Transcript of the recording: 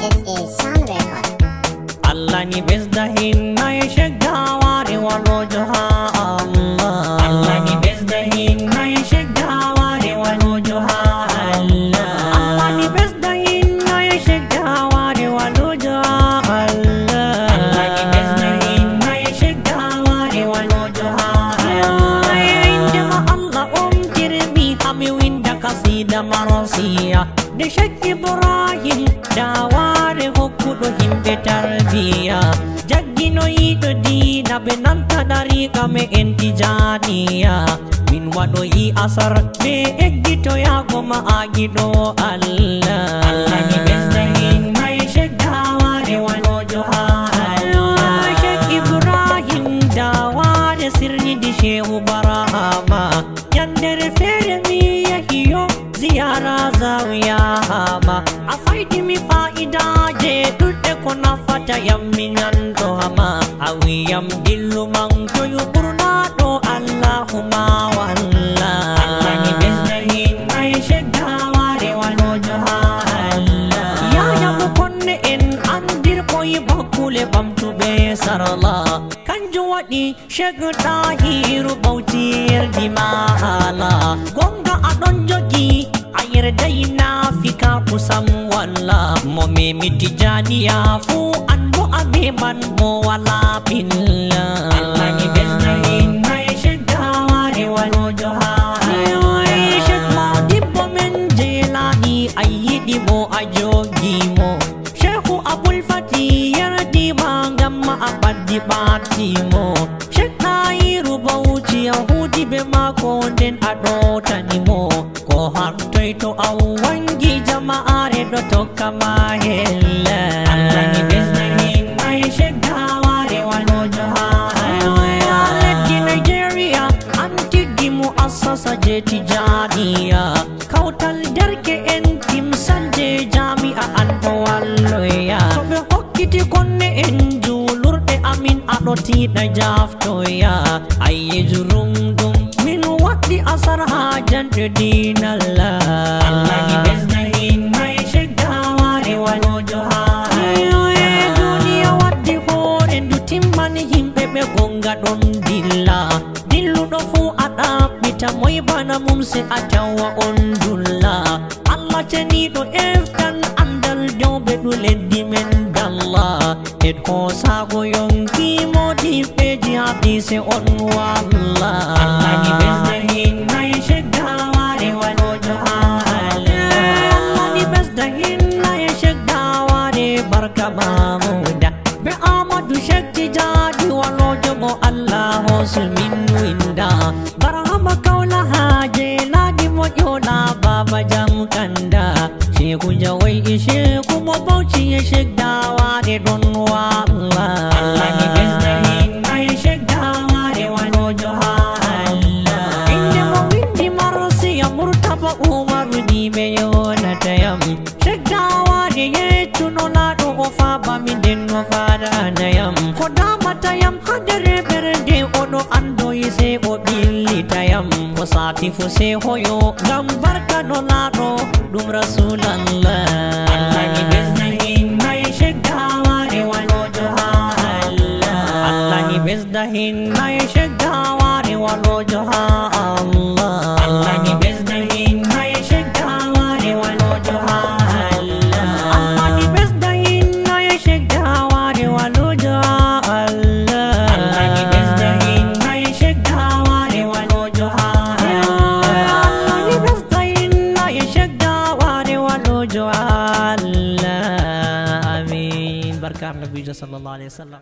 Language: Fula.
This is sound record. Allah ni bezdahin na yashgawari walujuha Allah. Allah ni bezdahin na yashgawari walujuha Allah. Allah ni bezdahin na yashgawari walujuha Allah. Allah ni bezdahin na yashgawari walujuha Allah. Indama Allah tirmi hami winda kasida marasiya da Sheikh Ibrahim daware hokkuɗo himɓe tarbiya jaggino yiɗo dina ɓe nanta dariqa me en tijaniya min waɗoyi asar ɓe eggitoyago ma agiɗo Allah. Allah ni ɓesdahin may Sheikh daware walojoha Allah. Sheikh Ibrahim daware sirridi Shehu Barahama yandere fere mi yahiyo ziyara zawiya hama a faidi mi fa'ida je ɗuɗɗe ko nafata yam mi nanɗo hama a wiyam dillu man to yuɓurna ɗo allahuma walla. Allah ni ɓesdahin may Sheikh daware walojo ha Allah. yayaɓo konne en andir koye bakkule ɓamtuɓe sarla kanjum waɗi Sheikh Tahiru bawtirdi mahala gonga aɗon jogi ayerdai nafika kusam walla mo memi tijaniya fu anbo abeban mo wala billa. Allah ni ɓesdahin may Sheikh daware walojo ha Sheikh Modibo men jelani ayiɗi mo a jogimo Sheikhu Abul Fati yardima ngamma a ɓaddi ɓatimo Sheikh Tahiru Bauchi yahudi ɓe mako nden a ɗotanimo ko hattoy to a wangi jama'are ɗo tokka ma hella. Allah ni ɓesdahin may Sheikh daware walojo ha leddi Nigeria an tiggi mu'assasa je tijaniya kawtal derke en timsande jami'a an ɗo walloya to ɓe hokkiti konne en julurɗe amin aɗo tiɗa jaftoya ayyejurum ɗum min waɗɗi asar ha janɗe dinalla. Allah ni ɓesdahin may Sheikh daware walojo ha duniya waddi hoore ndu timmani himɓe ɓe gonga ɗon dilla dilluɗo fu a ɗaɓɓita moy bana mum se a tawa on dulla. Allah ceniɗo eftan andal jowɓe ɗu leddi men dalla et hosago yonki modiɓɓeji hadise on walla. Allah ni ɓesdahin may Sheikh daware walojo ha Allah. Allah ni ɓesdahin may Sheikh daware barka mamuda be Amadou Sheikh Tijani walojo mo Allah hosumin winda barhama kawla haje ladi mo ƴola baba jam kanda Sheikhu jawai Sheikhu mo Bauchi Sheikh daware ɗon walla. Allah ni ɓesdahin may Sheikh daware walojo ha Allah. inde mo windi marsiya Murtada Umar ni ɓe yonatayam Sheikh daware yeccuno laɗo o fabami nden o fadanayam ko damatayam hadere ɓerde oɗo andoyi se o ɓillitayam ko sati fu se hoyo ngam barka no laɗo ɗum rasulallah. Allah ni ɓesdahin may Sheikh daware walojo ha Allah. Allah ni ɓesdahin may Sheikh daware walojo ha Allah. Allah ni ɓesdahin may Sheikh daware walojo ha Allah. Allah ni ɓesdahin may Sheikh daware walojo ha Allah. Allah ni ɓesdahin may Sheikh daware walojo ha Allah. Allah ni ɓesdahin may Sheikh daware walojo ha Allah. Amin barka Nabi sallallahu alaihi wasallam.